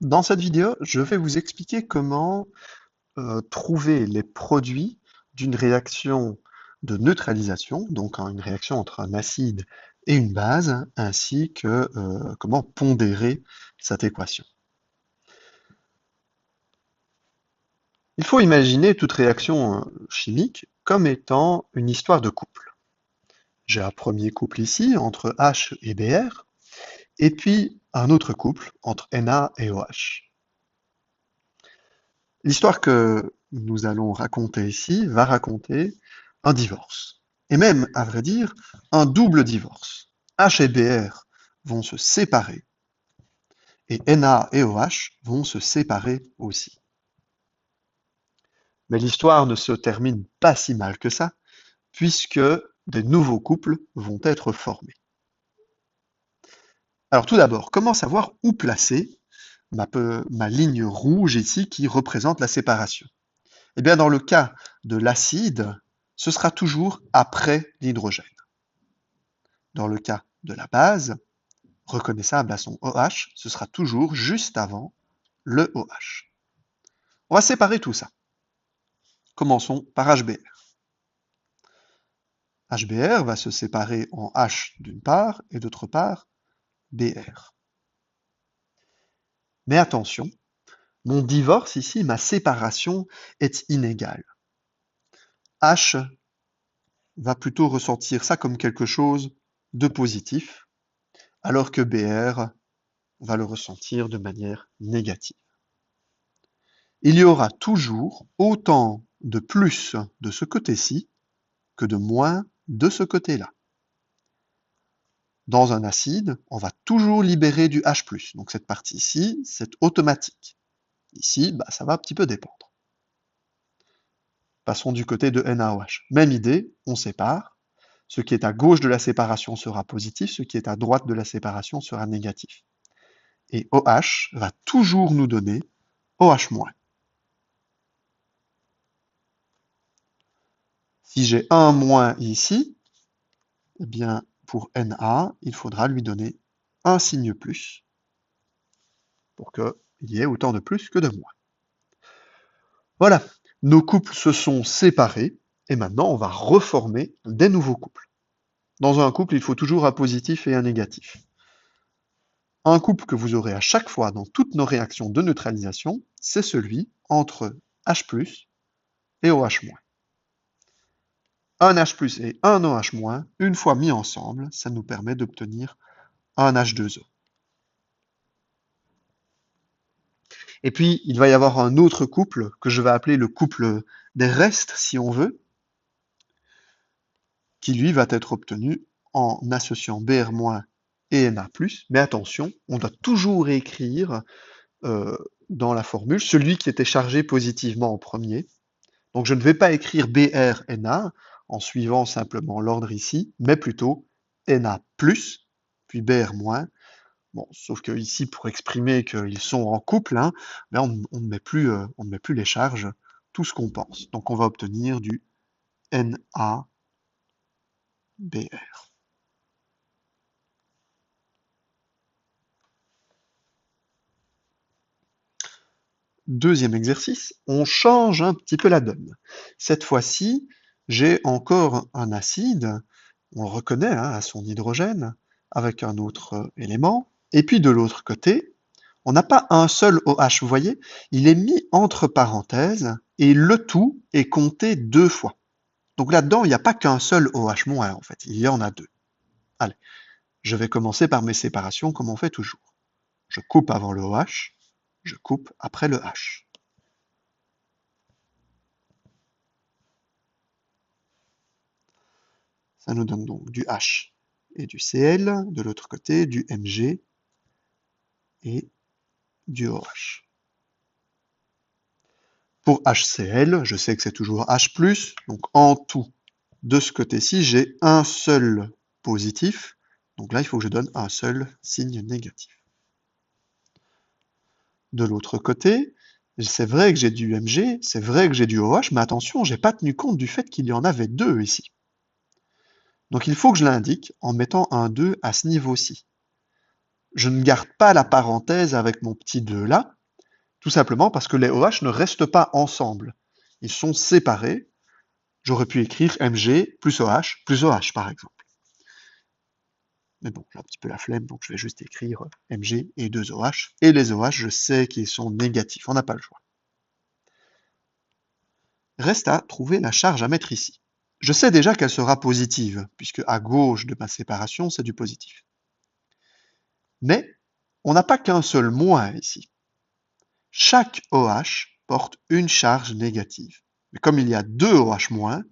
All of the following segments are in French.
Dans cette vidéo, je vais vous expliquer comment trouver les produits d'une réaction de neutralisation, donc une réaction entre un acide et une base, ainsi que comment pondérer cette équation. Il faut imaginer toute réaction chimique comme étant une histoire de couple. J'ai un premier couple ici entre H et Br, et puis un autre couple entre Na et OH. L'histoire que nous allons raconter ici va raconter un divorce. Et même, à vrai dire, un double divorce. H et Br vont se séparer et Na et OH vont se séparer aussi. Mais l'histoire ne se termine pas si mal que ça, puisque des nouveaux couples vont être formés. Alors tout d'abord, comment savoir où placer ma ligne rouge ici qui représente la séparation? Eh bien, dans le cas de l'acide, ce sera toujours après l'hydrogène. Dans le cas de la base, reconnaissable à son OH, ce sera toujours juste avant le OH. On va séparer tout ça. Commençons par HBr. HBr va se séparer en H d'une part et d'autre part Br. Mais attention, mon divorce ici, ma séparation est inégale. H va plutôt ressentir ça comme quelque chose de positif, alors que Br va le ressentir de manière négative. Il y aura toujours autant de plus de ce côté-ci que de moins de ce côté-là. Dans un acide, on va toujours libérer du H+. Donc cette partie-ci, c'est automatique. Ici, ça va un petit peu dépendre. Passons du côté de NaOH. Même idée, on sépare. Ce qui est à gauche de la séparation sera positif, ce qui est à droite de la séparation sera négatif. Et OH va toujours nous donner OH-. Si j'ai un moins ici, eh bien, pour Na, il faudra lui donner un signe plus pour qu'il y ait autant de plus que de moins. Voilà, nos couples se sont séparés et maintenant on va reformer des nouveaux couples. Dans un couple, il faut toujours un positif et un négatif. Un couple que vous aurez à chaque fois dans toutes nos réactions de neutralisation, c'est celui entre H+ et OH-. Un H+ et un OH-, une fois mis ensemble, ça nous permet d'obtenir un H2O. Et puis, il va y avoir un autre couple que je vais appeler le couple des restes, si on veut, qui lui va être obtenu en associant Br- et Na+. Mais attention, on doit toujours écrire dans la formule celui qui était chargé positivement en premier. Donc je ne vais pas écrire Br Na en suivant simplement l'ordre ici, mais plutôt Na+, puis Br-. Bon, sauf que ici, pour exprimer qu'ils sont en couple, hein, on ne met plus les charges, tout ce qu'on pense. Donc on va obtenir du NaBr. Deuxième exercice, on change un petit peu la donne. Cette fois-ci, j'ai encore un acide, on le reconnaît hein, à son hydrogène, avec un autre élément. Et puis de l'autre côté, on n'a pas un seul OH, vous voyez, il est mis entre parenthèses et le tout est compté 2 fois. Donc là-dedans, il n'y a pas qu'un seul OH- en fait, il y en a 2. Allez, je vais commencer par mes séparations comme on fait toujours. Je coupe avant le OH, je coupe après le H. Ça nous donne donc du H et du Cl, de l'autre côté du Mg et du OH. Pour HCl, je sais que c'est toujours H+, donc en tout, de ce côté-ci, j'ai un seul positif, donc là, il faut que je donne un seul signe négatif. De l'autre côté, c'est vrai que j'ai du Mg, c'est vrai que j'ai du OH, mais attention, j'ai pas tenu compte du fait qu'il y en avait 2 ici. Donc il faut que je l'indique en mettant un 2 à ce niveau-ci. je ne garde pas la parenthèse avec mon petit 2 là, tout simplement parce que les OH ne restent pas ensemble. Ils sont séparés. J'aurais pu écrire Mg plus OH, par exemple. Mais bon, j'ai un petit peu la flemme, donc je vais juste écrire Mg et 2 OH. Et les OH, je sais qu'ils sont négatifs, on n'a pas le choix. Reste à trouver la charge à mettre ici. Je sais déjà qu'elle sera positive, puisque à gauche de ma séparation, c'est du positif. Mais on n'a pas qu'un seul moins ici. Chaque OH porte une charge négative. Mais comme il y a 2 OH moins,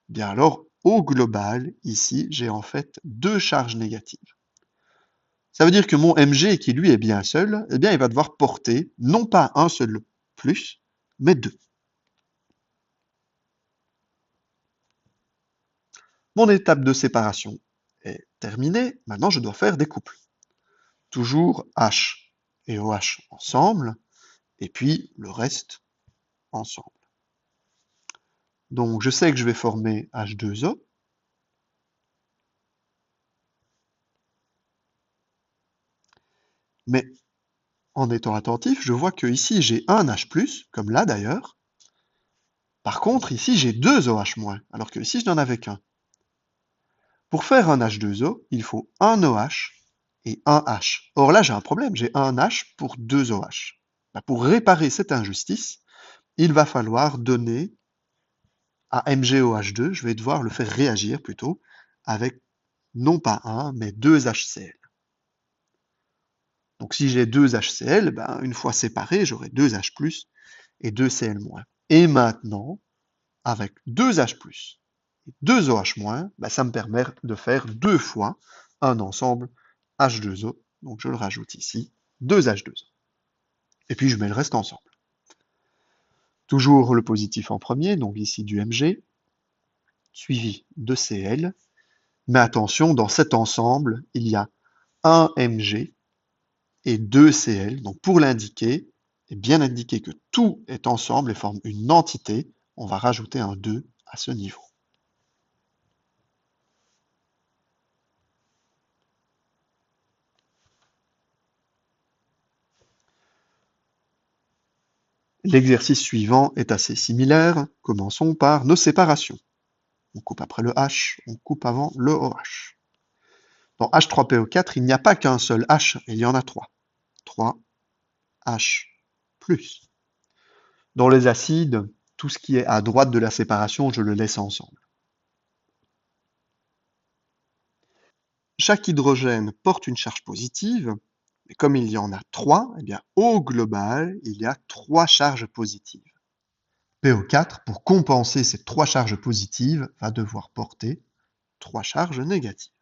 bien alors, au global, ici, j'ai en fait 2 charges négatives. Ça veut dire que mon Mg, qui lui est bien seul, eh bien, il va devoir porter non pas un seul plus, mais 2. Mon étape de séparation est terminée. Maintenant, je dois faire des couples. Toujours H et OH ensemble, et puis le reste ensemble. Donc, je sais que je vais former H2O. Mais en étant attentif, je vois que ici j'ai un H+, comme là d'ailleurs. Par contre, ici j'ai 2 OH-, alors que ici je n'en avais qu'un. Pour faire un H2O, il faut un OH et un H. Or là, j'ai un problème, j'ai un H pour 2 OH. Pour réparer cette injustice, il va falloir donner à MgOH2, je vais devoir le faire réagir plutôt, avec non pas un, mais 2 HCl. Donc si j'ai 2 HCl, ben, une fois séparés, j'aurai 2 H+, et 2 Cl-. Et maintenant, avec 2 H+, et 2 OH-, ben, ça me permet de faire 2 fois un ensemble H2O. Donc je le rajoute ici, 2 H2O. Et puis je mets le reste ensemble. Toujours le positif en premier, donc ici du Mg, suivi de Cl. Mais attention, dans cet ensemble, il y a un Mg et 2 Cl. Donc pour l'indiquer, et bien indiquer que tout est ensemble et forme une entité, on va rajouter un 2 à ce niveau. L'exercice suivant est assez similaire. Commençons par nos séparations. On coupe après le H, on coupe avant le OH. Dans H3PO4, il n'y a pas qu'un seul H, il y en a 3. 3 H+. Dans les acides, tout ce qui est à droite de la séparation, je le laisse ensemble. Chaque hydrogène porte une charge positive, mais comme il y en a 3, eh bien, au global, il y a 3 charges positives. PO4, pour compenser ces 3 charges positives, va devoir porter 3 charges négatives.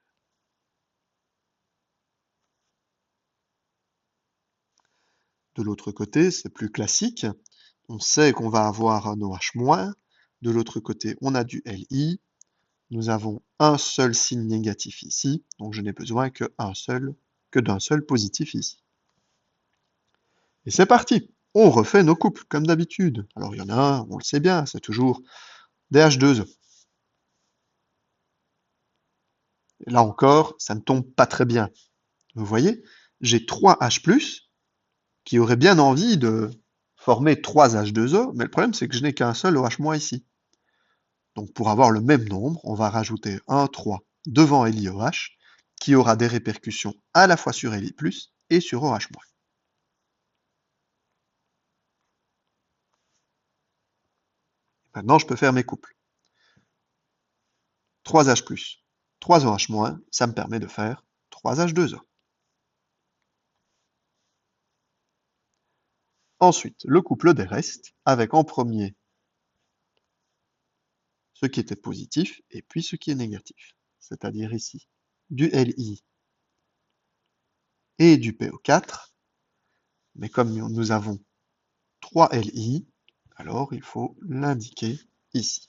De l'autre côté, c'est plus classique. On sait qu'on va avoir un OH-. De l'autre côté, on a du Li. Nous avons un seul signe négatif ici, donc je n'ai besoin que d'un seul positif ici. Et c'est parti! On refait nos couples, comme d'habitude. Alors il y en a un, on le sait bien, c'est toujours des H2O. Et là encore, ça ne tombe pas très bien. Vous voyez, j'ai 3 H+, qui auraient bien envie de former 3 H2O, mais le problème c'est que je n'ai qu'un seul OH- ici. Donc pour avoir le même nombre, on va rajouter un 3 devant LiOH, qui aura des répercussions à la fois sur Li+, et sur OH-. Maintenant, je peux faire mes couples. 3 H+, 3 OH-, ça me permet de faire 3 H2O. Ensuite, le couple des restes, avec en premier ce qui était positif, et puis ce qui est négatif. C'est-à-dire ici, du Li et du PO4, mais comme nous avons 3 Li, alors il faut l'indiquer ici.